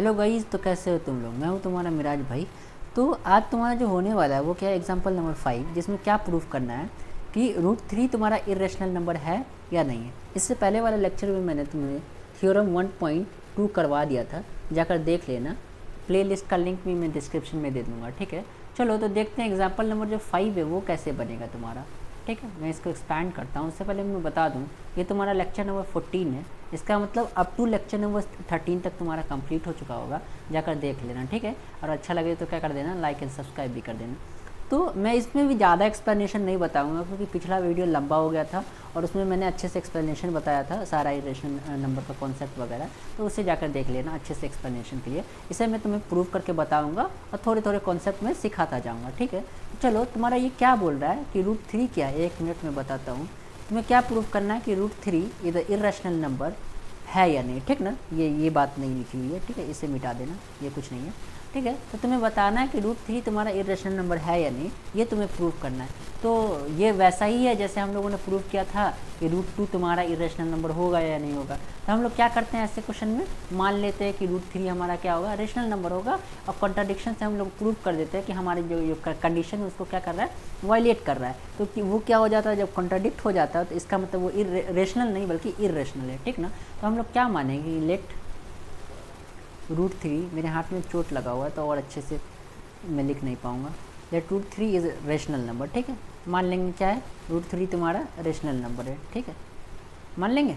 Hello guys, तो कैसे हो तुम लोग। मैं हूं तुम्हारा मिराज भाई। तो आज तुम्हारा जो होने वाला है वो क्या है, एग्जांपल नंबर 5, जिसमें क्या प्रूफ करना है कि √3 तुम्हारा इरेशनल नंबर है या नहीं है। इससे पहले वाले लेक्चर में मैंने तुम्हें थ्योरम 1.2 करवा दिया था, जाकर देख लेना। प्लेलिस्ट का लिंक भी मैं डिस्क्रिप्शन में दे दूँगा, ठीक है। चलो तो देखते हैं एग्जाम्पल नंबर जो 5 है वो कैसे बनेगा तुम्हारा, ठीक है। मैं इसको एक्सपैंड करता हूँ। उससे पहले मैं बता दूँ, ये तुम्हारा लेक्चर नंबर 14 है। इसका मतलब अप टू लेक्चर नंबर 13 तक तुम्हारा कंप्लीट हो चुका होगा, जाकर देख लेना, ठीक है। और अच्छा लगे तो क्या कर देना, लाइक एंड सब्सक्राइब भी कर देना। तो मैं इसमें भी ज़्यादा एक्सप्लेनेशन नहीं बताऊंगा, क्योंकि पिछला वीडियो लंबा हो गया था और उसमें मैंने अच्छे से एक्सप्लेनेशन बताया था, सारा इरेशन नंबर का कॉन्सेप्ट वगैरह। तो उसे जाकर देख लेना अच्छे से एक्सप्लेनेशन के लिए। इसे मैं तुम्हें प्रूव करके बताऊंगा और थोड़े थोड़े कॉन्सेप्ट में सिखाता जाऊँगा, ठीक है। चलो, तुम्हारा ये क्या बोल रहा है कि √3 क्या है, 1 मिनट में बताता हूँ। तुम्हें क्या प्रूफ करना है कि √3 इधर इरेशनल नंबर है या नहीं, ठीक ना। ये बात नहीं लिखी हुई है, ठीक है। इसे मिटा देना, ये कुछ नहीं है, ठीक है। तो तुम्हें बताना है कि √3 तुम्हारा इरेशनल नंबर है या नहीं, ये तुम्हें प्रूफ करना है। तो ये वैसा ही है जैसे हम लोगों ने प्रूफ किया था कि √2 तुम्हारा इरेशनल नंबर होगा या नहीं होगा। तो हम लोग क्या करते हैं ऐसे क्वेश्चन में, मान लेते हैं कि √3 हमारा क्या होगा, रेशनल नंबर होगा, और कॉन्ट्राडिक्शन से हम लोग प्रूफ कर देते हैं कि हमारी जो कंडीशन है उसको क्या कर रहा है, वायलेट कर रहा है। तो वो क्या हो जाता है, जब कॉन्ट्राडिक्ट हो जाता है तो इसका मतलब वो रेशनल नहीं बल्कि इरेशनल है, ठीक ना। तो हम लोग क्या मानेंगे, लेट √3, मेरे हाथ में चोट लगा हुआ है तो और अच्छे से मैं लिख नहीं पाऊँगा। लेट √3 इज़ रेशनल नंबर, ठीक है। मान लेंगे क्या है, √3 तुम्हारा रेशनल नंबर है, ठीक है। मान लेंगे,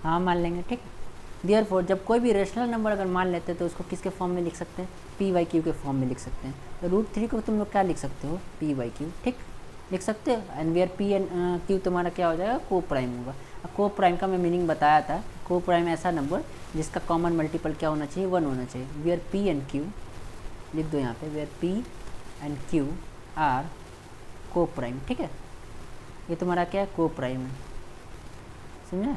हाँ मान लेंगे, ठीक है। देयरफॉर जब कोई भी रेशनल नंबर अगर मान लेते हैं तो उसको किसके फॉर्म में लिख सकते हैं, p/q के फॉर्म में लिख सकते हैं। तो √3 को तुम लोग क्या लिख सकते हो, p/q, ठीक लिख सकते हो। And where p and q तुम्हारा क्या हो जाएगा, को प्राइम होगा। को प्राइम का मैं मीनिंग बताया था, को प्राइम ऐसा नंबर जिसका कॉमन मल्टीपल क्या होना चाहिए, 1 होना चाहिए। वेयर p एंड q लिख दो यहाँ पे, where p and q are coprime, ठीक है। ये तुम्हारा क्या है, को प्राइम है, समझा,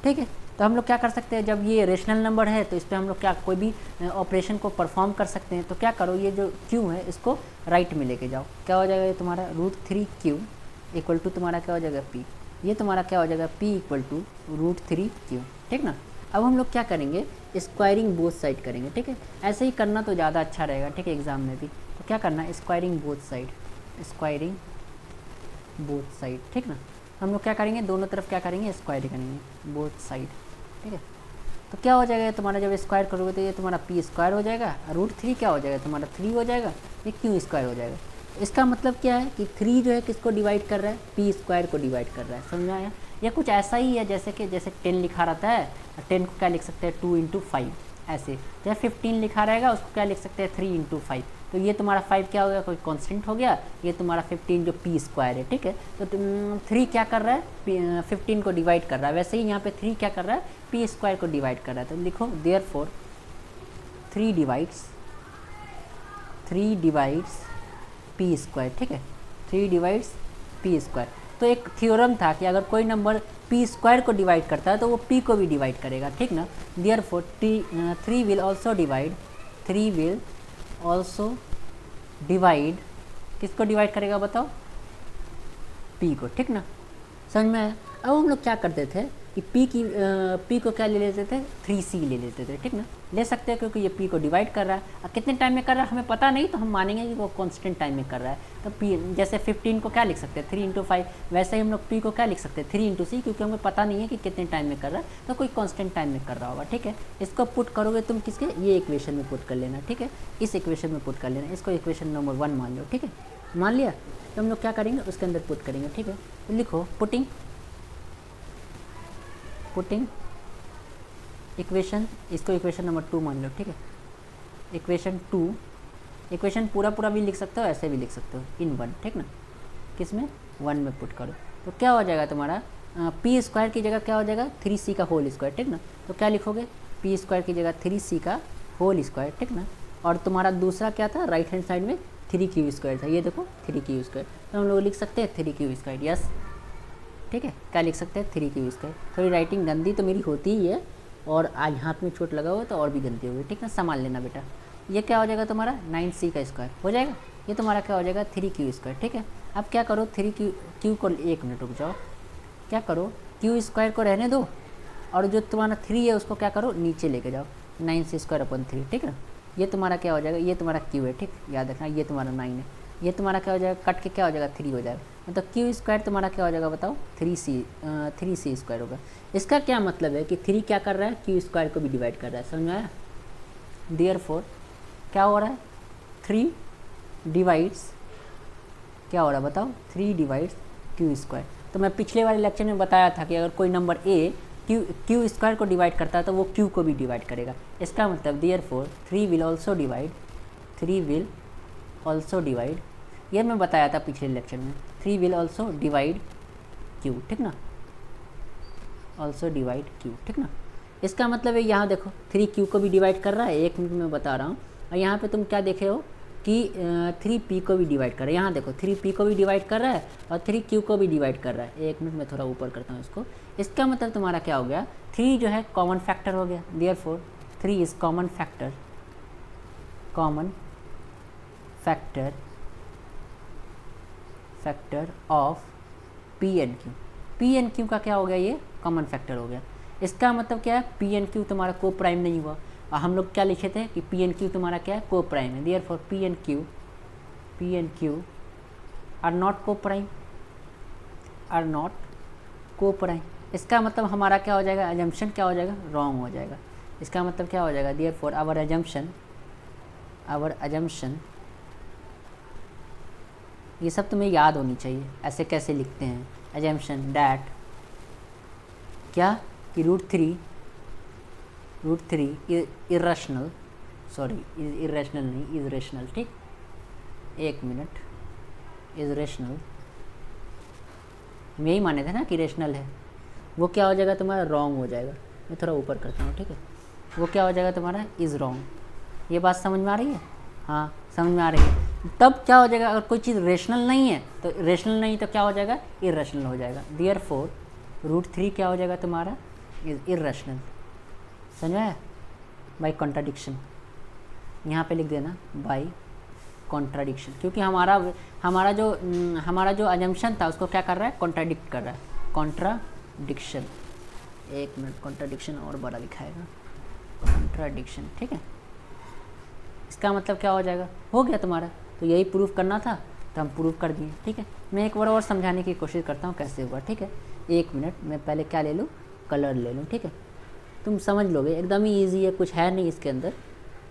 ठीक है। तो हम लोग क्या कर सकते हैं, जब ये रेशनल नंबर है तो इस पर हम लोग क्या कोई भी ऑपरेशन को परफॉर्म कर सकते हैं। तो क्या करो, ये जो q है इसको राइट में लेके जाओ। क्या हो जाएगा, ये तुम्हारा √3q इक्वल टू तुम्हारा क्या हो जाएगा, p। ये तुम्हारा क्या हो जाएगा, p इक्वल टू √3q, ठीक ना। अब हम लोग क्या करेंगे, स्क्वायरिंग बोथ साइड करेंगे, ठीक है। ऐसे ही करना तो ज़्यादा अच्छा रहेगा, ठीक है, एग्जाम में भी। तो क्या करना है, squaring both side, squaring both side, ठीक ना। हम लोग क्या करेंगे, दोनों तरफ क्या करेंगे, स्क्वायर करेंगे, बोथ साइड, ठीक है। तो क्या हो जाएगा तुम्हारा, जब स्क्वायर करोगे तो ये तुम्हारा p स्क्वायर हो जाएगा, √3 क्या हो जाएगा तुम्हारा 3 हो जाएगा, ये q स्क्वायर हो जाएगा। इसका मतलब क्या है कि 3 जो है किसको डिवाइड कर रहा है, p स्क्वायर को डिवाइड कर रहा है, समझ आया। या कुछ ऐसा ही है जैसे 10 लिखा रहता है, 10 को क्या लिख सकते हैं, 2 × 5 ऐसे। जब 15 लिखा रहेगा उसको क्या लिख सकते हैं, 3 × 5। तो ये तुम्हारा 5 क्या हो गया, कोई कांस्टेंट हो गया। ये तुम्हारा 15 जो p स्क्वायर है, ठीक है। तो 3 क्या कर रहा है, 15 को डिवाइड कर रहा है। वैसे ही यहाँ पे 3 क्या कर रहा है, p स्क्वायर को डिवाइड कर रहा है। तो लिखो देयरफॉर 3 डिवाइड्स p स्क्वायर, ठीक है। 3 डिवाइड्स p स्क्वायर। तो एक थ्योरम था कि अगर कोई नंबर p स्क्वायर को डिवाइड करता है तो वो p को भी डिवाइड करेगा, ठीक ना। देयरफॉर 3 विल ऑल्सो डिवाइड किसको डिवाइड करेगा बताओ, p को, ठीक ना, समझ में आया। अब हम लोग क्या करते थे कि p को क्या ले लेते थे, 3c ले लेते थे, ठीक ना। ले सकते हैं क्योंकि ये p को डिवाइड कर रहा है। अब कितने टाइम में कर रहा है हमें पता नहीं, तो हम मानेंगे कि वो कांस्टेंट टाइम में कर रहा है। तो p जैसे 15 को क्या लिख सकते हैं, 3 × 5, वैसे ही हम लोग p को क्या लिख सकते हैं, 3 × c, क्योंकि हमें पता नहीं है कि कितने टाइम में कर रहा है, तो कोई कांस्टेंट टाइम में कर रहा होगा, ठीक है। इसको पुट करोगे तुम किसके, ये इक्वेशन में पुट कर लेना, ठीक है। इस इक्वेशन में पुट कर लेना, इसको इक्वेशन नंबर 1 मान लो, ठीक है। मान लिया, तो हम लोग क्या करेंगे, उसके अंदर पुट करेंगे, ठीक है। तो लिखो पुटिंग इक्वेशन, इसको इक्वेशन नंबर 2 मान लो, ठीक है। इक्वेशन 2, इक्वेशन पूरा भी लिख सकते हो, ऐसे भी लिख सकते हो, इन 1, ठीक ना। किस में, 1 में पुट करो। तो क्या हो जाएगा तुम्हारा, p स्क्वायर की जगह क्या हो जाएगा, 3c का होल स्क्वायर, ठीक ना। तो क्या लिखोगे, p स्क्वायर की जगह 3c का होल स्क्वायर, ठीक ना। और तुम्हारा दूसरा क्या था, राइट हैंड साइड में 3q स्क्वायर था, ये देखो 3q स्क्वायर। तो हम लोग लिख सकते हैं 3q स्क्वायर, यस, ठीक है। क्या लिख सकते हैं, 3q स्क्वायर। थोड़ी राइटिंग गंदी तो मेरी होती ही है, और आज हाथ में चोट लगा हुआ तो और भी गंदी होगी, ठीक ना, संभाल लेना बेटा। ये क्या हो जाएगा तुम्हारा, 9c का स्क्वायर हो जाएगा। ये तुम्हारा क्या हो जाएगा, 3q स्क्वायर, ठीक है। अब क्या करो, 3q को, 1 मिनट रुक जाओ, क्या करो, q स्क्वायर को रहने दो, और जो तुम्हारा 3 है उसको क्या करो, नीचे लेके जाओ। 9c² / 3, ठीक है। ये तुम्हारा क्या हो जाएगा, ये तुम्हारा क्यू है, ठीक, याद रखना, ये तुम्हारा 9 है, ये तुम्हारा क्या हो जाएगा, कट के क्या हो जाएगा 3 हो जाएगा, मतलब क्यू² तुम्हारा क्या हो जाएगा बताओ 3c² होगा। इसका क्या मतलब है कि 3 क्या कर रहा है, क्यू² को भी डिवाइड कर रहा है, समझ में आया। देयरफॉर क्या हो रहा है, 3 डिवाइड्स क्या हो रहा है बताओ, 3 डिवाइड्स क्यू²। तो मैं पिछले वाले लेक्चर में बताया था कि अगर कोई नंबर ए क्यू² को डिवाइड करता है तो वो क्यू को भी डिवाइड करेगा। इसका मतलब देयरफॉर 3 विल ऑल्सो डिवाइड, ये मैं बताया था पिछले लेक्चर में, 3 विल ऑल्सो डिवाइड क्यू, ठीक ना, ऑल्सो डिवाइड क्यू, ठीक ना। इसका मतलब है यहाँ देखो 3 क्यू को भी डिवाइड कर रहा है, 1 मिनट में बता रहा हूँ। और यहाँ पे तुम क्या देखे हो कि 3 पी को भी डिवाइड कर रहा है, यहाँ देखो 3 पी को भी डिवाइड कर रहा है और 3 क्यू को भी डिवाइड कर रहा है। 1 मिनट में थोड़ा ऊपर करता हूँ इसको। इसका मतलब तुम्हारा क्या हो गया, 3 जो है कॉमन फैक्टर हो गया, therefore 3 is common factor of P and Q. P and Q का क्या हो गया, ये कॉमन फैक्टर हो गया। इसका मतलब क्या है, पी एंड क्यू तुम्हारा को प्राइम नहीं हुआ, और हम लोग क्या लिखे थे कि पी एंड क्यू तुम्हारा क्या है, को प्राइम है। Therefore P and Q R not को प्राइम, इसका मतलब हमारा क्या हो जाएगा, अजम्पशन क्या हो जाएगा, रॉन्ग हो जाएगा। इसका मतलब क्या हो जाएगा, देयरफॉर आवर अजम्पशन, ये सब तुम्हें याद होनी चाहिए, ऐसे कैसे लिखते हैं, अजम्पशन डैट क्या कि √3 इरेशनल नहीं, इज रेशनल, ठीक, 1 मिनट, इज रेशनल, हम यही माने थे ना कि रेशनल है, वो क्या हो जाएगा तुम्हारा, रॉन्ग हो जाएगा। मैं थोड़ा ऊपर करता हूँ, ठीक है, वो क्या हो जाएगा तुम्हारा, इज़ रॉन्ग। ये बात समझ में आ रही है, हाँ समझ में आ रही है। तब क्या हो जाएगा, अगर कोई चीज़ रेशनल नहीं है तो क्या हो जाएगा, इरेशनल हो जाएगा। देयरफॉर √3 क्या हो जाएगा तुम्हारा, इज इरेशनल, समझ में, बाई कॉन्ट्राडिक्शन, यहाँ पे लिख देना बाई कॉन्ट्राडिक्शन, क्योंकि हमारा जो अजम्पशन था उसको क्या कर रहा है, कॉन्ट्राडिक्ट कर रहा है, कॉन्ट्राडिक्शन। 1 मिनट, कॉन्ट्राडिक्शन और बड़ा लिखाएगा, कॉन्ट्राडिक्शन, ठीक है। इसका मतलब क्या हो जाएगा, हो गया तुम्हारा। तो यही प्रूफ करना था तो हम प्रूफ कर दिए, ठीक है। मैं एक बार और समझाने की कोशिश करता हूँ कैसे होगा, ठीक है। 1 मिनट, मैं पहले क्या ले लूँ, कलर ले लूँ, ठीक है, तुम समझ लोगे, एकदम ही ईजी है, कुछ है नहीं इसके अंदर।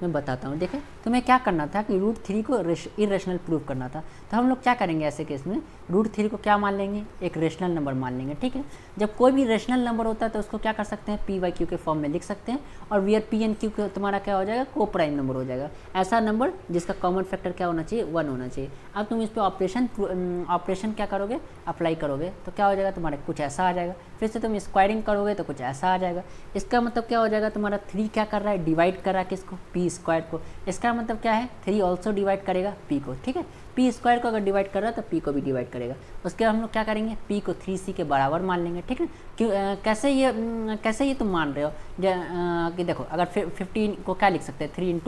मैं बताता हूँ, देखें तुम्हें क्या करना था कि √3 को इरेशनल प्रूव करना था। तो हम लोग क्या करेंगे ऐसे केस में, √3 को क्या मान लेंगे, एक रेशनल नंबर मान लेंगे, ठीक है। जब कोई भी रेशनल नंबर होता है तो उसको क्या कर सकते हैं, p/q के फॉर्म में लिख सकते हैं, और वियर p एंड q तुम्हारा क्या हो जाएगा, को प्राइम नंबर हो जाएगा, ऐसा नंबर जिसका कॉमन फैक्टर क्या होना चाहिए, 1 होना चाहिए। अब तुम इस पर ऑपरेशन क्या करोगे, अप्लाई करोगे, तो क्या हो जाएगा तुम्हारा, कुछ ऐसा आ जाएगा। फिर से तुम स्क्वायरिंग करोगे तो कुछ ऐसा आ जाएगा। इसका मतलब क्या हो जाएगा, तुम्हारा 3 क्या कर रहा है, डिवाइड कर रहा है किसको, p² को। इसका मतलब क्या है, 3 ऑल्सो डिवाइड करेगा p को, ठीक है। p² को अगर डिवाइड कर रहा है तो p को भी डिवाइड करेगा। उसके बाद हम लोग क्या करेंगे, p को 3c के बराबर मान लेंगे, ठीक है। क्यों कैसे ये तुम मान रहे हो कि देखो, अगर 15 को क्या लिख सकते हैं, 3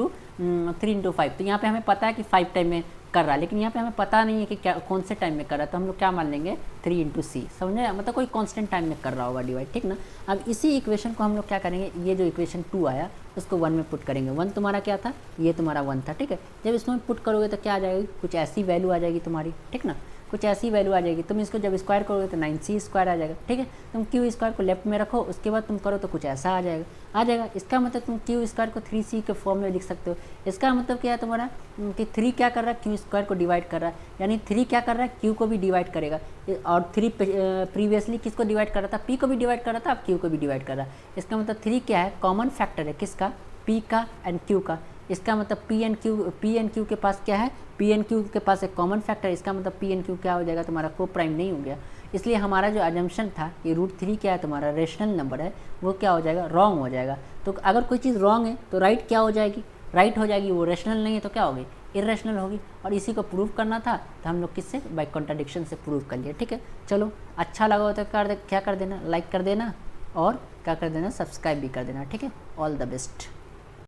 × 5, तो यहाँ पे हमें पता है कि 5 टाइम में कर रहा है, लेकिन यहाँ पे हमें पता नहीं है कि क्या कौन से टाइम में कर रहा है, तो हम लोग क्या मान लेंगे, 3 × c, समझे, मतलब कोई कांस्टेंट टाइम में कर रहा होगा डिवाइड, ठीक ना। अब इसी इक्वेशन को हम लोग क्या करेंगे, ये जो इक्वेशन 2 आया उसको 1 में पुट करेंगे। 1 तुम्हारा क्या था, ये तुम्हारा 1 था, ठीक है। जब इसमें पुट करोगे तो क्या आ जाएगी, कुछ ऐसी वैल्यू आ जाएगी तुम्हारी, ठीक ना, कुछ ऐसी वैल्यू आ जाएगी। तुम इसको जब स्क्वायर करोगे तो 9c² आ जाएगा, ठीक है। तुम क्यू² को लेफ्ट में रखो, उसके बाद तुम करो तो कुछ ऐसा आ जाएगा। इसका मतलब तुम क्यू² को 3c के फॉर्म में लिख सकते हो। इसका मतलब क्या है तुम्हारा कि 3 क्या कर रहा है, क्यू² को डिवाइड कर रहा है, यानी 3 क्या कर रहा है, क्यू को भी डिवाइड करेगा। और 3 प्रीवियसली किसको डिवाइड कर रहा था, p को भी डिवाइड कर रहा था, अब q को भी डिवाइड कर रहा है। इसका मतलब 3 क्या है, कॉमन फैक्टर है किसका, p का एंड q का। इसका मतलब p एंड q के पास क्या है, p एंड q के पास एक कॉमन फैक्टर है। इसका मतलब p एंड q क्या हो जाएगा, तुम्हारा को प्राइम नहीं हो गया। इसलिए हमारा जो अजम्पशन था ये √3 क्या है, तुम्हारा रेशनल नंबर है, वो क्या हो जाएगा, रॉन्ग हो जाएगा। तो अगर कोई चीज़ रॉन्ग है तो राइट क्या हो जाएगी, राइट हो जाएगी। वो रेशनल नहीं है तो क्या होगी, इरेशनल होगी। और इसी को प्रूव करना था तो हम लोग किससे, बाय कॉन्ट्राडिक्शन से प्रूव कर लिए, ठीक है। चलो अच्छा लगा हो तो क्या कर देना, लाइक कर देना, और क्या कर देना, सब्सक्राइब भी कर देना, ठीक है। All the best.